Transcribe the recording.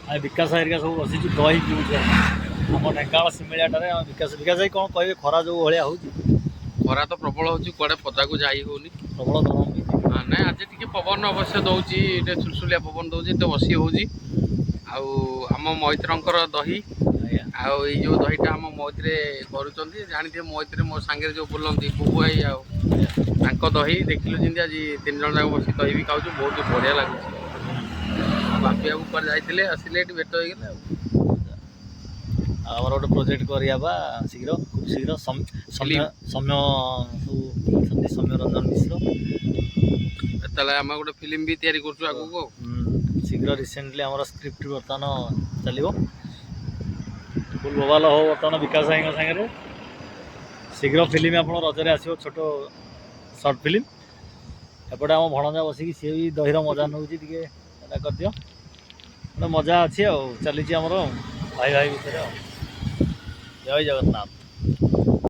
आ विकास हेरिका सब बसी दही पिऊँ आम ढेଙ୍କାନାଳ सिमिलियाटे विकास विकास भाई कौन कहे खरा जो भाया हो खरा तो प्रबल हो कड़े पदाक जाई होनी प्रबल गरम हाँ ना आज टी पवन अवश्य दौर सुलसुलिया पवन दौर तो बसी हो आम मैत्रंकर दही आउ जो दहीटा आम मैत्री करुँच जानी मैत्री मो सांगे जो बुलती बुबु भाई आक दही देखिलु जमी आज 3 जन जाक बस दही भी खाऊ बहुत बढ़िया लगुच बापी बाबू पर जाते आसिले भेट हो गले आमर गोटे प्रोजेक्ट करवा शीघ्र खूब शीघ्र सौम्य सौम्य रंजन मिश्र आम गोटे फिल्म भी तैयारी कर आगू शीघ्र रिसेंटली आम स्क्रिप्ट बर्तमान चलो फुल बोबाल हो बर्तमान विकास भाई सागर शीघ्र फिल्म आप रजरे आसो छोट सर्ट फिल्म एपटे आम भणजा बसिकी सी भी दहीर मजा नौ कर दियो गोटे मजा अच्छी चली आमर भाई भाई भितर जय जगन्नाथ।